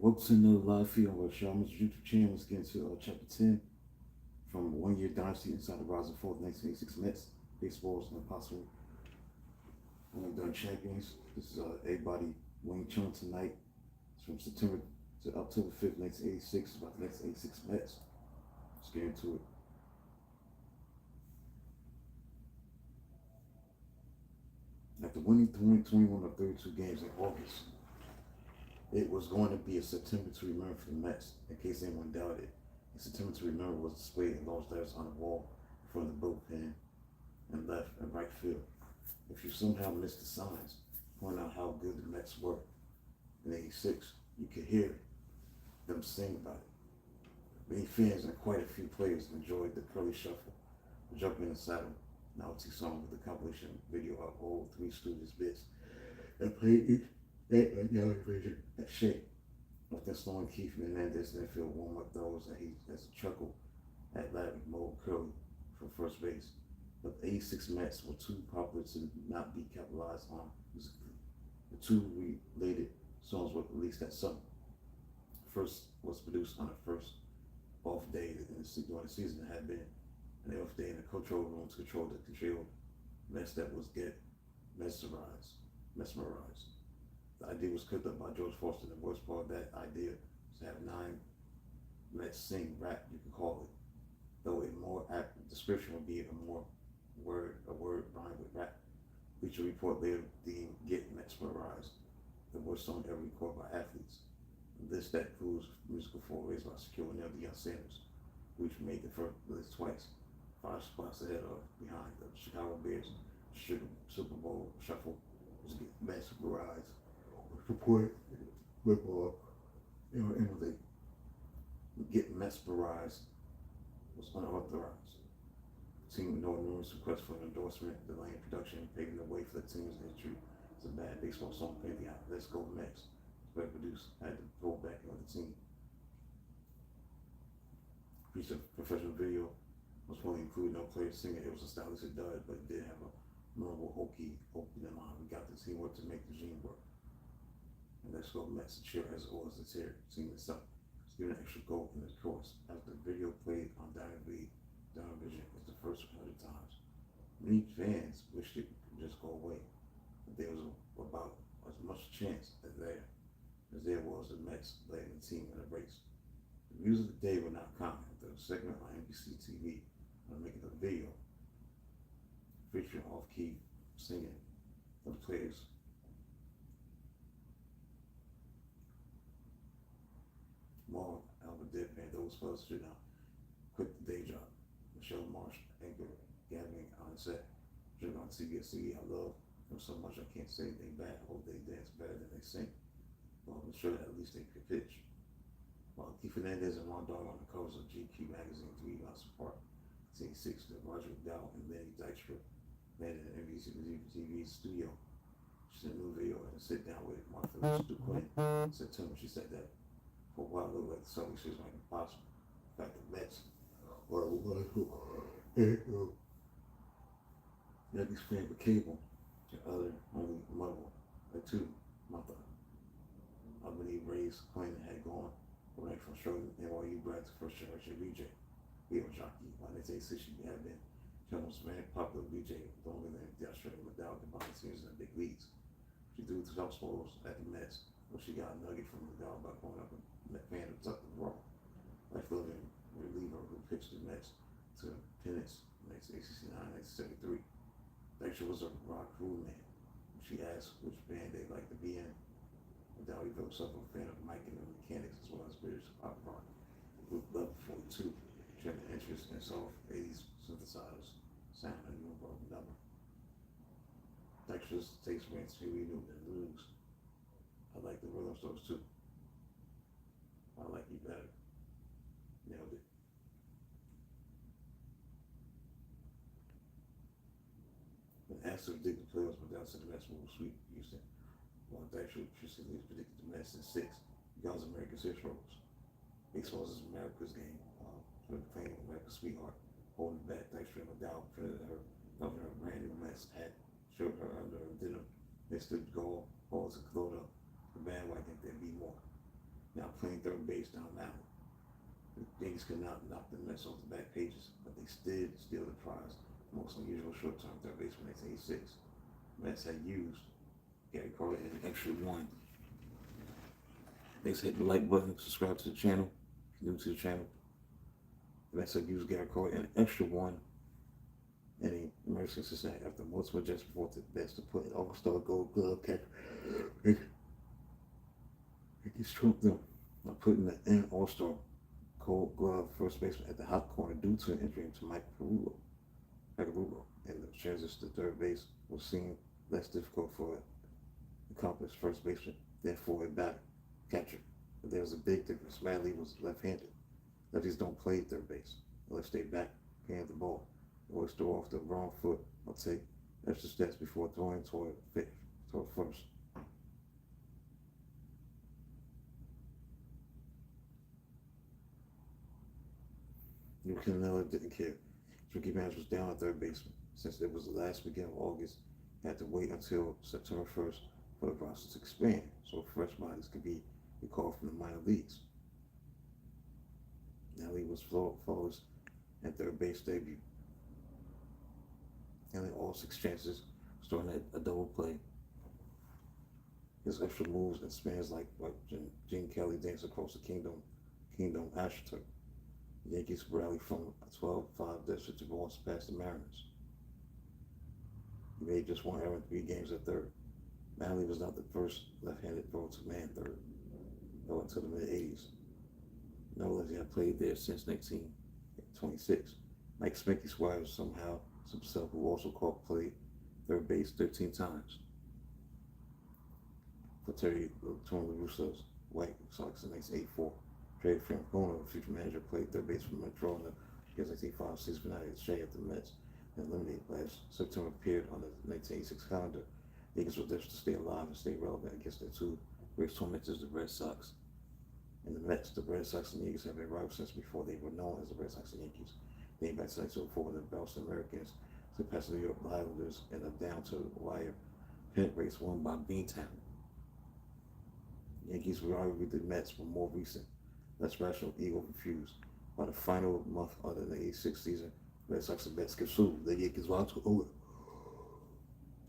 Welcome to another live feed on Rashad's YouTube channel. Let's get into chapter 10 from 1 Year Dynasty inside the Rising Fall 1986 Mets. Baseball's an impossible only done champions. This is everybody Wayne Chun tonight. It's from September to October 5th, 1986. About the 1986 Mets. Let's get into it. After winning 21 of 32 games in August, it was going to be a September to remember for the Mets, in case anyone doubted. A September to remember was displayed in large letters on the wall in front of the bullpen and left and right field. If you somehow missed the signs, point out how good the Mets were in '86, you could hear them sing about it. Many fans and quite a few players enjoyed the Curly Shuffle, the Jump in the Saddle novelty song with a compilation video of all Three Stooges bits and played each version at shape. Often slowing Keith Hernandez in the field warm up those that he has a chuckle at Larry Moe Curly from first base. But the '86 Mets were too popular to not be capitalized on musically. The two related songs were released that summer. First was produced on the first off day during the season had been, and the off day in the control room to control the control Mets that was get mesmerized. The idea was cooked up by George Foster. The worst part of that idea was to have 9 Mets sing rap, you could call it. Though a more apt description would be a word rhyme with rap. Feature report later deemed Get Mesmerized the worst song ever recorded by athletes. This that proves musical forays by Shaquille O'Neal, Deion Sanders, which made the first list twice, 5 spots ahead of behind the Chicago Bears. Super Bowl shuffle was Get Mesmerized. Support football, emulate. Get Mesmerized was unauthorized. The team ignored numerous requests for an endorsement, delaying production, paving the way for the team's entry as a bad baseball song painting out. Let's Go Mets. But produced had to pull back on the team. Piece of professional video was fully included, no players singing. It was a stylistic dud, but it did have a memorable hokey in mind. We got the teamwork to make the dream work. And Let's Go Mets cheer as well as the team itself. It's given an extra goal in the chorus. After the video played on Diamond Vision was the first 100 times. Many fans wished it could just go away, but there was about as much chance as there was the Mets letting the team in a race. The music of the day were not common. The segment on NBC TV on making a video featuring off-key singing of the players. Marv, Albert Deadpan, those fellas should not quit the day job. Michelle Marsh, anchor, Gavin on set. Drink on CBS TV. I love them so much I can't say anything bad. I hope they dance better than they sing. Well, I'm sure that at least they could pitch. While Keith Hernandez and Ron Darling on the covers of GQ magazine 3 months apart, 1986, that Roger McDowell and Lenny Dykstra landed in NBC TV studio. She sent a new video and sit down with Martha Quinn in September. She said that for a while it looked like the Celtics was like impossible. In fact, the Mets were Yankees playing with cable and other only mother, like two, Martha. I believe Ray's Quinn had gone right from Schroeder NYU grad to first generation VJ. Radio jockey by 1986 she had been. She almost very popular VJ, longer than the Australian McDowell combined teams in the big leagues. She threw to top balls at the Mets, where she got a nugget from McDowell by going up and fan of Tucker Raw. Life living reliever who pitched the Mets to pennants in 1969-1973. Dykstra was a rock crew man. She asked which band they'd like to be in. McDowell revealed himself a fan of Mike and the Mechanics as well as British pop rock. Group Level 42 showed an interest in soft 80s synthesizers sound and new broken number. Dykstra's taste ran to we knew the blues. I like the Rolling Stones too. I like you better. Nailed it. When asked to predict the playoffs, McDowell said the Mets will sweep Houston. While Dykstra predicted the Mets in 6, because America's heroes. Baseball is America's game. Playing America's sweetheart, holding back Dykstra and McDowell printed her loving her brand new Mets hat, showed her under her dinner. They stood balls and glowed up the bandwagon. There'd be more. now playing third base down now. The Yankees could not knock the Mets off the back pages, but they did steal the prize. Most unusual short-term third baseman in 1986. Mets had used Gary Carter in an extra one. Thanks, hit the like button, subscribe to the channel, if you're new to the channel. The Mets had used Gary Carter in an extra one in the American Cincinnati after multiple Jets brought the best to put an All-Star Gold Glove catcher. He stroked them by putting the in All-Star Gold Glove first baseman at the hot corner due to an injury to Mike Perulo. And the transition to third base was seen less difficult for an accomplished first baseman than for a batter catcher. But there was a big difference. Madley was left-handed. Lefties don't play third base unless they backhand the ball. They always throw off the wrong foot or take extra steps before throwing toward first. Canella didn't care. Ricky Manners was down at third baseman. Since it was the last weekend of August, he had to wait until September 1st for the process to expand, so fresh bodies could be recalled from the minor leagues. Nelly was flawless at third base debut. And in all 6 chances, starting at a double play. His extra moves and spins like Gene Kelly danced across the Kingdom AstroTurf. The Yankees rallied from a 12-5 deficit to loss past the Mariners. He made just one error in 3 games at third. Manley was not the first left-handed thrower to man third, though until the mid-'80s. Nolan had played there since 1926. Mike Spanky Squires somehow himself, who also played third base 13 times for Tony La Russa's White Sox in 1984. Trey Francona, future manager, played third base for Montreal in the 1985 season finale at Shea at the Mets and eliminated last September. Appeared on the 1986 calendar. The Yankees were desperate to stay alive and stay relevant against their 2 greatest tormentors, the Red Sox and the Mets. The Red Sox and the Yankees have been rivals since before they were known as the Red Sox and Yankees. Dating back to 1904 when the Boston Americans surpassed the New York Islanders in a down-to-the-wire pennant race won by Beantown. The Yankees rivalry the Mets were more recent, less rational, ego-confused. By the final month of the 86 season, Red Sox and Mets consumed the Yankees vow to over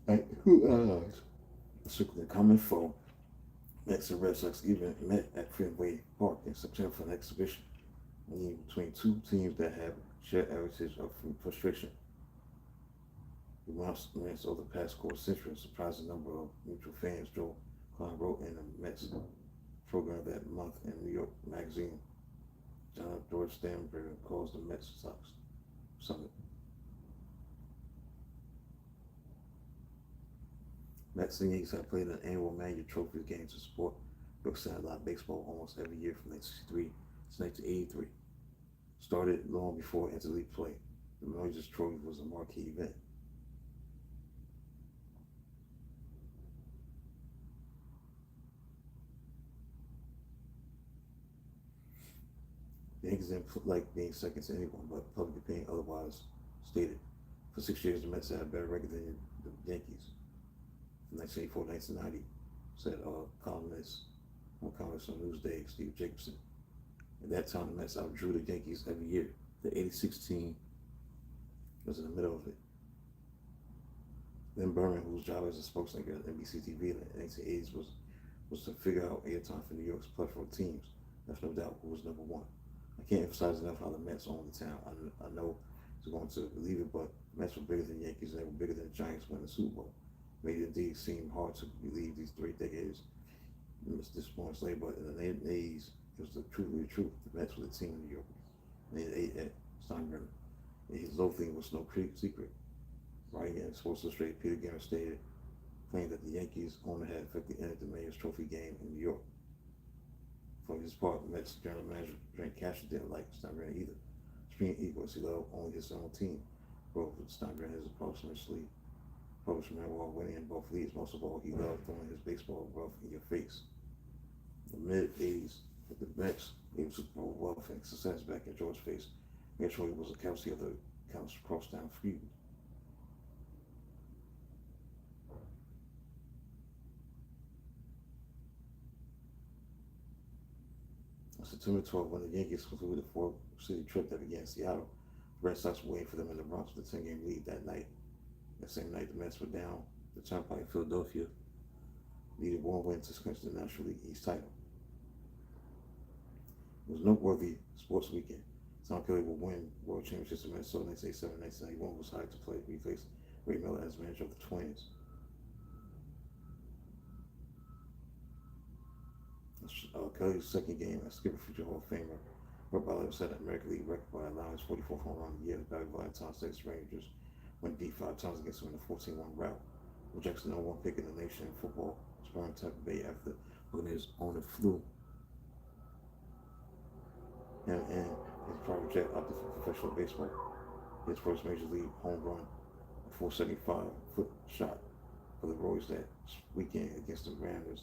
at 2 allies. Circling a common foe, Mets and Red Sox even met at Fenway Park in September for an exhibition between 2 teams that have shared heritage of frustration. The months of the past quarter century, a surprising number of mutual fans. Joe Klein wrote in the Mets program that month in New York Magazine. John George Steinbrenner calls the Mets Sox Summit. Mets and Yankees have played an annual Manual Trophy game to support Brookside Live Baseball almost every year from 1963 to 1983. Started long before interleague play. The Memorial Trophy was a marquee event. The Yankees didn't like being second to anyone, but public opinion otherwise stated. For 6 years, the Mets had a better record than the Yankees. From 1984 to 1990, said columnist on Newsday, Steve Jacobson. At that time, the Mets outdrew the Yankees every year. The 86 team was in the middle of it. Lynn Berman, whose job as a spokesman at NBC TV in the 1980s was to figure out airtime for New York's plethora of teams. There's no doubt who was number 1. I can't emphasize enough how the Mets own the town. I know it's going to believe it, but the Mets were bigger than the Yankees and they were bigger than the Giants winning the Super Bowl. Made it indeed seem hard to believe these 3 decades. This points later, but in the 80s, it was the truth. The Mets were the team in New York. And they ate at Steinbrenner. His low thing was no secret. Writing in Sports Illustrated, Peter Guerin stated, claimed that the Yankees owner had effectively ended the Mayor's Trophy game in New York. For his part, the Mets general manager Frank Casher didn't like Steinbrenner either. Supreme equals, he loved only his own team. Both Steinbrenner has approximately published memoir winning in both leagues. Most of all, he loved throwing his baseball rough in your face. In the mid-'80s, with the Mets able to throw wealth and success back in George's face, made sure he was a casualty of the cross-town feud. On September 12th, when the Yankees concluded the four-city trip that began in Seattle, the Red Sox were waiting for them in the Bronx with a 10-game lead that night. That same night, the Mets were down the Turnpike in Philadelphia, needed one win to clinch the National League East title. It was a noteworthy sports weekend. Tom Kelly will win World Championships in Minnesota 1987. 1991 was hired to replace Ray Miller as manager of the Twins. Kelly's second game as skipper future Hall of Famer. Burt Ballard set an American League record by allowing his 44th home run of the year. Barry Valentine's Texas Rangers went deep 5 times against him in a 14-1 rout. Will Jackson, the #1 pick in the nation in football, spurring Tampa Bay after Buccaneers owner flew him and his private jet out to professional baseball. His first major league home run, a 475-foot shot for the Royals that weekend against the Mariners.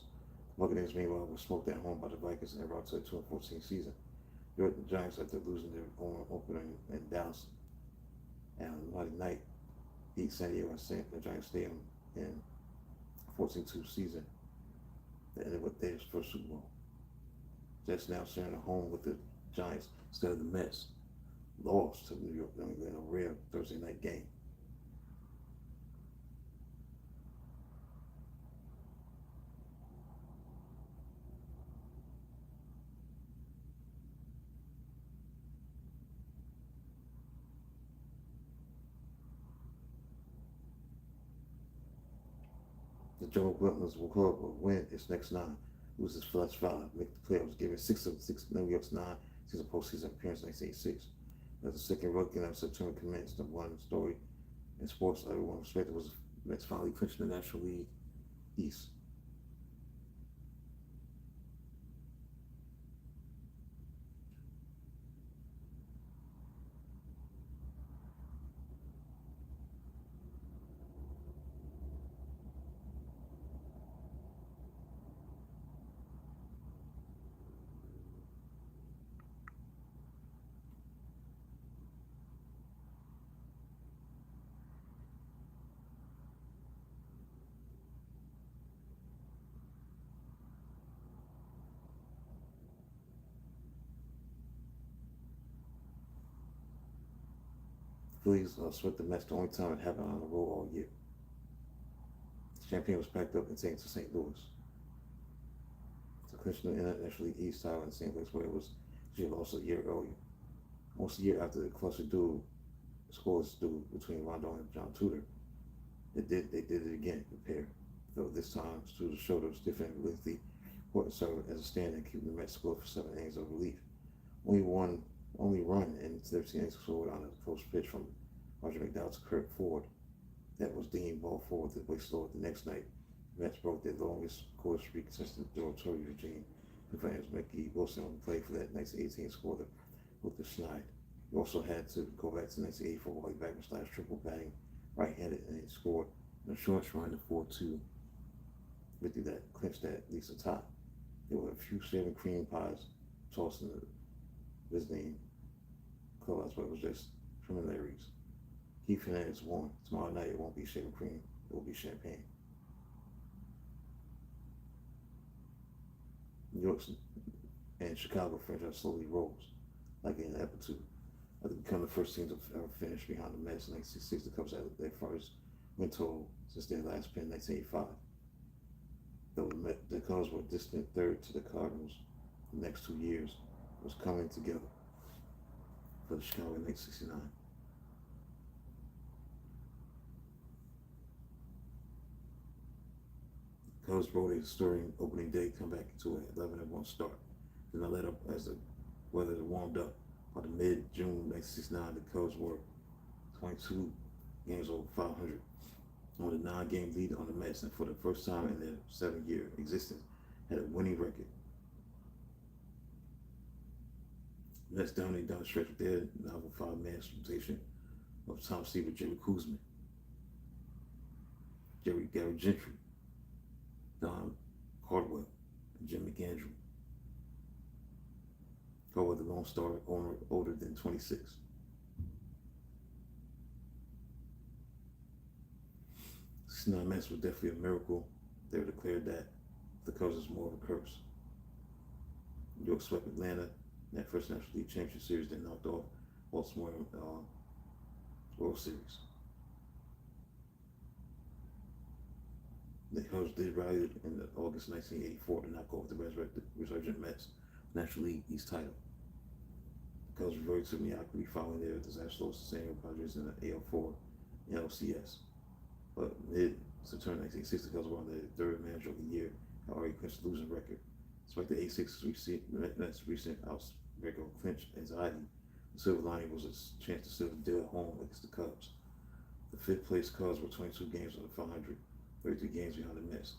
The Buccaneers, meanwhile, were smoked at home by the Vikings in route to the 2014 season. The Giants, after losing their own opener in Dallas on Monday night, beat San Diego at the Giants Stadium in 14-2 season that ended with their first Super Bowl. Jets now sharing a home with the Giants instead of the Mets. Lost to New England in a rare Thursday night game. The Joe Wilton's will win its next 9, loses its last 5, make the playoffs, giving 6 of 6 New York's 9 season postseason appearance in 1986. As the second rookie in September commenced, the one story in sports everyone respected was the Mets finally clinching the National League East. Phillies swept the Mets the only time it happened on the road all year. The champion was packed up and taken to St. Louis to clinch the National League East title in the same place where it was lost a year earlier. Almost a year after the clutch duel, scores duel between Rondon and John Tudor, they did it again, the pair. Though this time, Tudor showed a stiff and lengthy important serve as a stand and keeping the Mets scored for 7 innings of relief. Only run in 13 innings scored on a close pitch from Roger McDowell to Kirk Ford that was deemed ball forward that was slow the next night. The Mets broke their longest score streak since the Joe Torre regime. The fans Mickey Wilson played for that 1918 score that Luther Schneid. He also had to go back to 1984 while he back triple batting right-handed and he scored in a short run to 4-2 victory that clinched that at least a top. There were a few shaving cream pies tossed in the visiting clubhouse, but it was just preliminaries. Keith Hernandez won. Tomorrow night it won't be shaving cream, it will be champagne. New York's and Chicago franchise slowly rose, like in Epitude. After becoming the first team to ever finish behind the Mets in 1966, the Cubs had their first win total since their last pin in 1985. Though the Cubs were a distant third to the Cardinals the next 2 years, was coming together for the Chicago in 1969. Cubs rode a stirring opening day comeback to an 11-1 start. Then I let up as the weather warmed up. By the mid-June 1969, the Cubs were 22 games over 500 on a 9-game lead on the Mets, and for the first time in their 7-year existence, had a winning record. The Mets dominated down the stretch with their novel 5-man rotation of Tom Seaver, Jerry Koosman, Gary Gentry, Don Cardwell, and Jim McAndrew. Cardwell, the Lone Star owner, older than 26. The Mets was definitely a miracle. They declared that the Cubs was more of a curse. New York swept Atlanta in that first National League Championship Series, then knocked off Baltimore in World Series. The Cubs did rally in August 1984 to knock off the resurgent Mets National League East title. The Cubs reverted to mediocrity following their disastrous loss to San Diego Padres in the AL4 and LCS. But mid-September 1960, the Cubs were on their third manager of the year, had already clinched the losing record. Despite the Mets' recent outbreak of clinch anxiety, the silver lining was a chance to seal the deal at home against the Cubs. The fifth place Cubs were 22 games under 500, 33 games behind the Mets.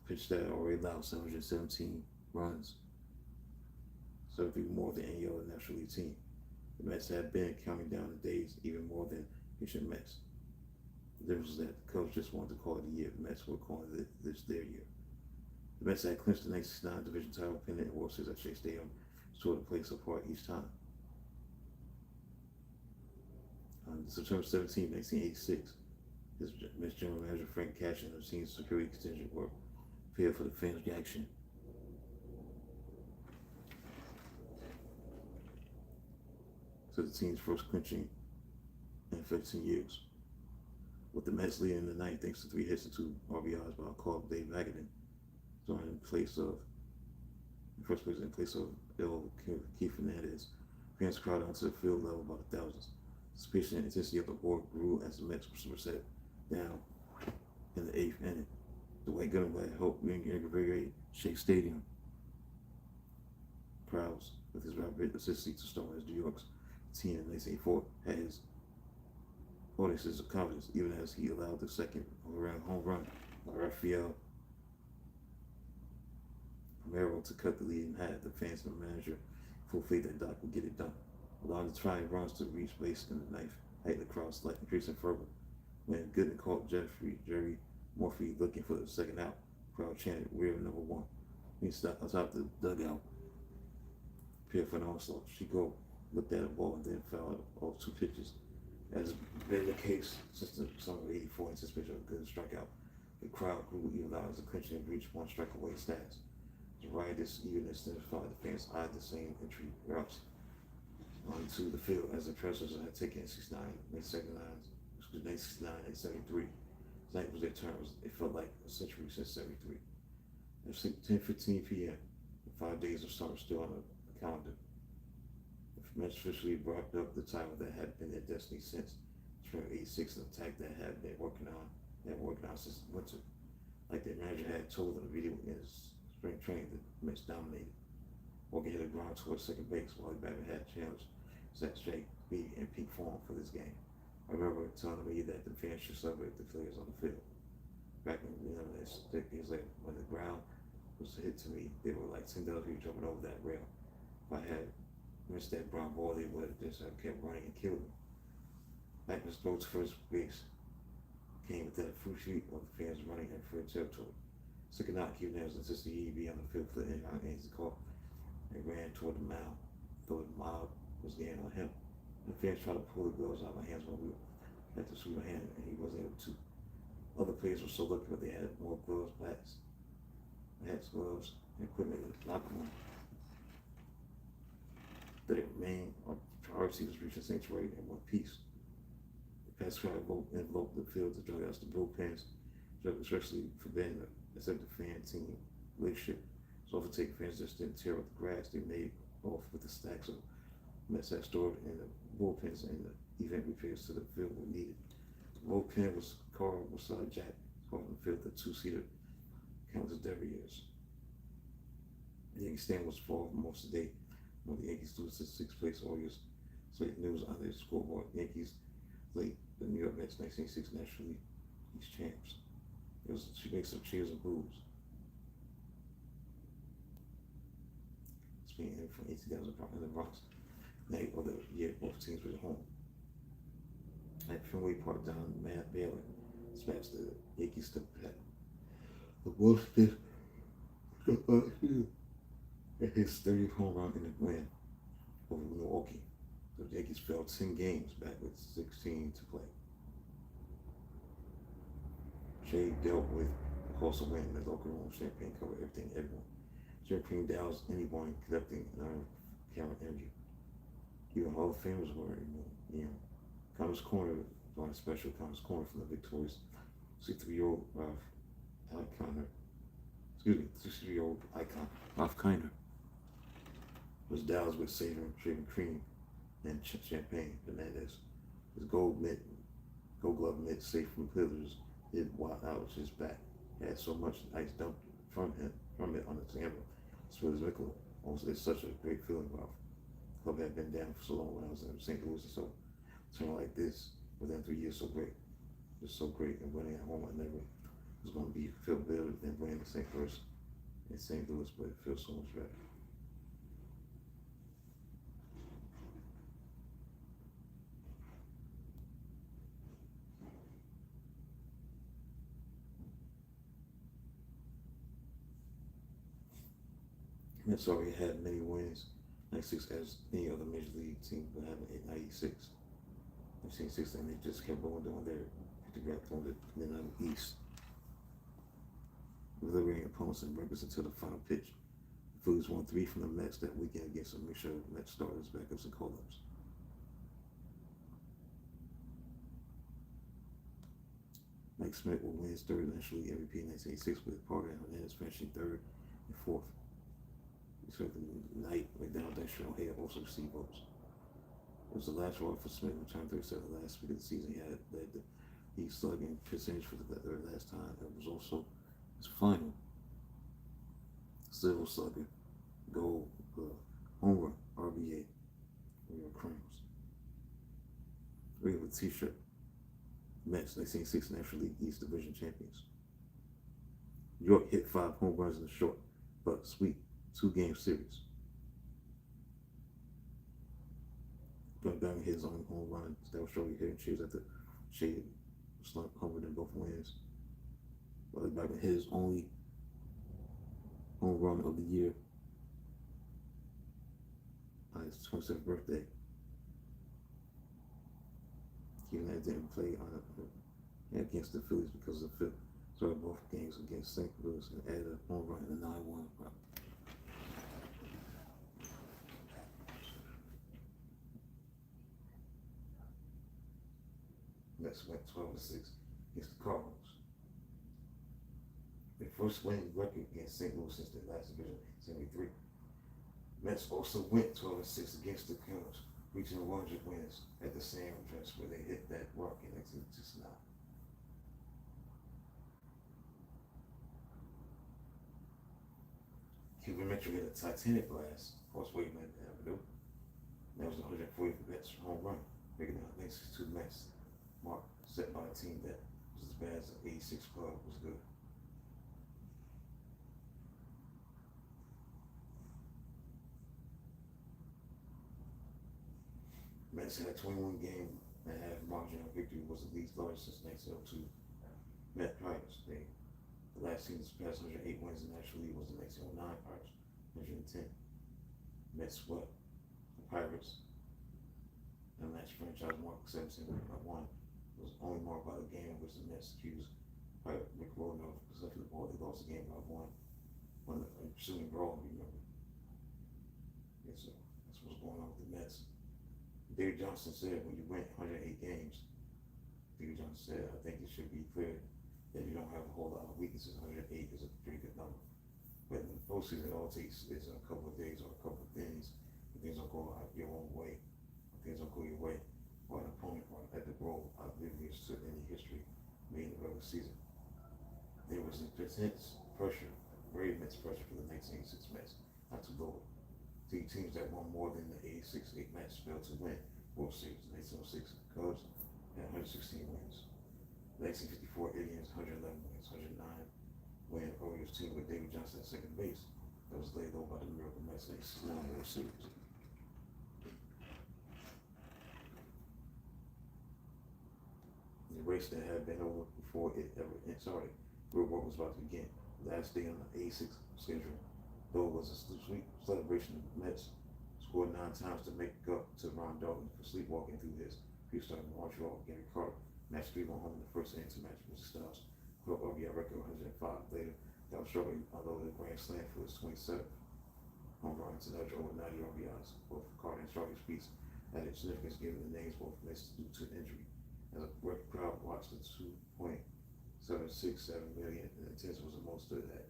The pitch that already allowed 717 runs, 73 more than any other National League team. The Mets had been counting down the days even more than pitching Mets. The difference was that the Cubs just wanted to call it a year. The Mets were calling this their year. The Mets had clinched the 1969 division title pennant in World Series at Shea Stadium, sort of place apart each time. On September 17, 1986, his Mets general manager Frank Cashen and the team's security contingent were prepared for the fans' reaction. To the team's first clinching in 15 years. With the Mets leading in the ninth thanks to 3 hits and 2 RBIs by Carl Dave Magadan, throwing in first place in place of Keith Fernandez. Fans crowded onto the field level by the thousands. Suspicion and intensity of the war grew as the Mets were set down in the 8th inning. The White Gunner helped reinvigorate Shea Stadium. Prowse, with his rapid assistance to start as New York's team in 1984, had his audience's confidence, even as he allowed the second home run by Rafael Romero to cut the lead in half. The fans and the manager full faith that Doc would get it done. Allowing the trying runs to reach base in the ninth, heightened the crowd's slight increasing fervor. When Gooden caught Jerry Morphy looking for the second out, the crowd chanted, "We're number one." He stopped atop the dugout, prepared for an onslaught. Chico looked at the ball and then fouled off 2 pitches. As has been the case since the summer of '84, anticipation of a good strikeout, the crowd grew even louder as the clinching reached 1 strike away stats. The riotous eagerness identified the fans eyed the same entry routes onto the field as the predecessors had taken in 1969 and 73. Tonight was their turn. It felt like a century since 73. At 10:15 p.m., 5 days of summer still on the calendar. The Mets officially brought up the title that had been their destiny since spring of '86, an attack that had been working on since winter. Like their manager had told them in his spring training, the Mets dominated. Walking hit the ground towards second base while the batter had challenged Zach Shea to be in peak form for this game. I remember telling me that the fans should celebrate the players on the field. Back in decades later, when the ground was hit to me, they were like 10,000 people jumping over that rail. If I had missed that ground ball, they would have just kept running and killed him. Blackman's throw to first base came within a few feet of the fans running in free territory. Second out, Keith Fernandez insisted he be on the field for the innings call and ran toward the mound, though the mound was getting on him. The fans tried to pull the gloves out of my hands when we had to swing my hand, and he wasn't able to. Other players were so lucky that they had more gloves, hats, gloves, and equipment in the locker room. The main priority was reaching sanctuary in one piece. The past crowd enveloped the field, the dugouts, the bullpens, especially forbidding except the fan-team relationship. So often take fans just didn't tear up the grass. They made off with the stacks of Mets had stored in the bullpens and the event repairs to the field were needed. The bullpen was carved beside Jack, caught in the field, the 2-seater Countess Devriers. The Yankee stand was full most of the day. When the Yankees lose to 6th place August, Slate News on their scoreboard. Yankees late the New York Mets 1986 National League East champs. She makes some cheers and boos. It's being in from 18,000 in the Bronx. Night of the year, both teams were at home. At Fenway Park down in Baylor, smashed the Yankees to the Wolves did his 30th home run in the win over Milwaukee. The Yankees fell 10 games back with 16 to play. Shea dealt with the cost of winning the locker room, champagne covered everything, everyone. Champagne Dow's anyone collecting camera energy. Even Hall of Famers were, Commons Corner on a special Commons Corner from the victorious 63-year-old Ralph Kiner. Excuse me, 63-year-old icon Ralph Kiner was doused with shaving cream and champagne. Hernandez, his gold glove mitt safe from pillars, hid while out his back. Had so much ice dumped from it on the camera. Spilled his Michelob. Also, it's such a great feeling, Ralph. The club had been down for so long when I was in St. Louis, and so turning like this within 3 years, so great. Just so great. And winning at home, I never was going to feel better than winning the St. Louis in St. Louis, but it feels so much better. Mets already had many wins, 96 as any other major league team would have in 96. 1960, and they just kept going down there to grab on the Midnight East, delivering opponents and records until the final pitch. The Phillies won 3 from the Mets that weekend against a mixture of Mets starters, backups, and call-ups. Mike Schmidt will win his third National League MVP in 1986 with Parker and Hernandez finishing third and fourth. Respectively, Knight, McDowell, Dexter, and O'Hare also received votes. It was the last role for Smith, returned 37 last week of the season. He had led the Heat slugging percentage for the third last time. It was also his final Silver Slugger, gold, home run, RBA, Real Crowns. Regular T-shirt. Mets, 1986 National League East Division champions. New York hit 5 home runs in a short but sweet 2-game series. Doug Bang hit his own home run. That was shortly here and cheers at the shade slump homered in both wins. Doug Bang hit his only home run of the year on his 27th birthday. Even that didn't play against the Phillies because of the fifth. Started both games against St. Louis and added a home run in the 9-1 run. Mets went 12-6 against the Cardinals. Their first winning record against St. Louis since their last division, 73. Mets also went 12-6 against the Cardinals, reaching 100 wins at the same address where they hit that mark in 1969. Cuban Metro hit a Titanic blast across Wayman Avenue. That was the 140th Mets home run, breaking the 1962 Mets mark set by a team that was as bad as the 86 club was good. Mets had a 21-game-and-a-half margin of victory, was the league's largest since 1902. Met Pirates, the last team to surpass 108 wins in the National League was the 1909 Pirates, 110. Mets swept the Pirates. The match franchise mark 17-1 was only marked by the game in which the Mets accused Rick Roden of possessing the ball. They lost the game by 1 when the ensuing brawl, remember. Yeah, so that's what's going on with the Mets. David Johnson said when you win 108 games, David Johnson said, I think it should be clear that you don't have a whole lot of weaknesses. 108 is a pretty good number. But in the postseason, all it takes is a couple of days or a couple of things. If things don't go out your own way, if things don't go your way, or an opponent or at the goal outlive to any history made in the regular season. There was intense pressure, very immense pressure for the 1986 Mets not to blow it. 3 teams that won more than the 86 Mets failed to win World Series. The 1906 Cubs had 116 wins. The 1954 Indians, 111 wins, 109 win Orioles team with David Johnson at second base. That was laid low by the New York Mets in the 69 World Series. The race that had been over before it ever started, real work was about to begin. Last day on the 86 schedule, though it was a sweet celebration. The Mets scored 9 times to make up to Ron Darling for sleepwalking through his pre-start in Montreal. Gary Carter matched 3-1 home in the first inning to match Mr. Styles. Put up RBI record 105 later. That was shortly unloaded a grand slam for his 27th home run to nudge over 90 RBIs. Both Carter and Charlie's beats added significance given the names both missed due to injury. As a record crowd watched the 2.767 million in attendance was the most stood at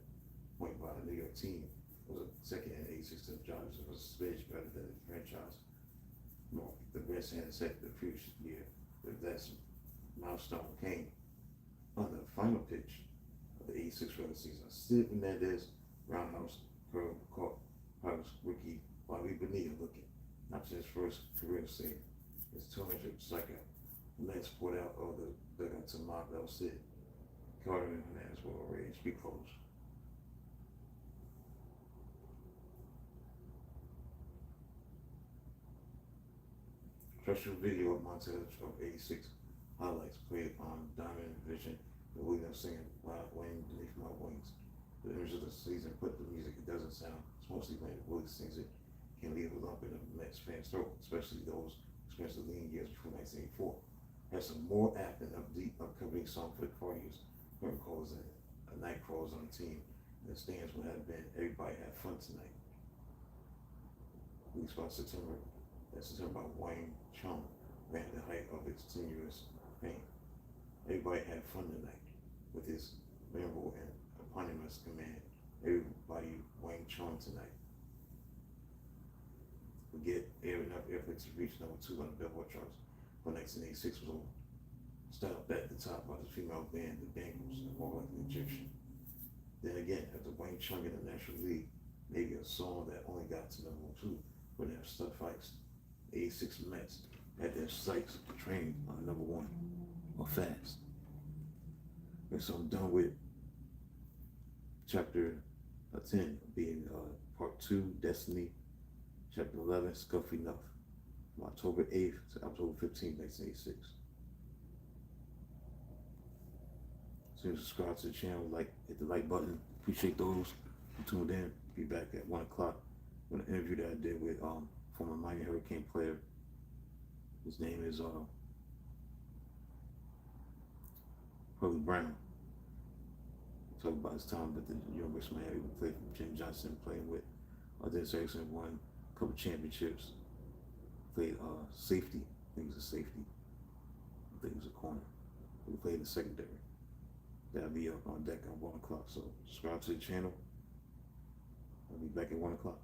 point by the New York team. It was a second and 86 to the Dodgers. It was a smidge better than the franchise. No, the Reds had set the previous year. If that milestone came on the final pitch of the 86 regular season. Sid Fernandez, roundhouse, curve, caught Pirates rookie Bobby Bonilla looking, not just his first career save, his 200th strikeout. Lance poured out of the dugout to mock out Sid. Carter and Fernandez were already in street clothes. Special video montage of 86 highlights played on Diamond Vision with Williams singing Wild Wayne Beneath My Wings. The image of the season put the music, it doesn't sound, it's mostly when Willie sings it, can leave a lump in the Mets fans' throat, especially those experienced the lean years before 1984. Has some more apt and upbeat upcoming song for the partiers, curtain calls and night crawls on the team, and the stands would have been Everybody Had Fun Tonight. Released by September by Wayne Chung, ran at the height of its tenuous fame. Everybody had fun tonight with his memorable and eponymous command. Everybody Wayne Chung tonight. We get enough effort to reach number 2 on the Billboard charts. But 1986 was over. Stopped at the top by the female band, the Bangles, and more like an Egyptian. Then again, after Wayne Chung in the National League, maybe a song that only got to number 2 would have stuck fights. 86 Mets had their sights trained on number 1 or fast. And so I'm done with chapter 10 being part 2, Destiny, chapter 11, Scuff Enough, from October 8th to October 15th, 1986. So you subscribe to the channel, hit the like button. Appreciate those who tuned in. Be back at 1 o'clock with an interview that I did with former Miami Hurricane player. His name is Hurley Brown. Talk about his time at the University of Miami. We played with Jim Johnson, playing with Dennis Erickson, won a couple championships. Played safety. I think he was a safety. I think he was a corner. We played in the secondary. That'll be up on deck at 1 o'clock. So subscribe to the channel. I'll be back at 1 o'clock.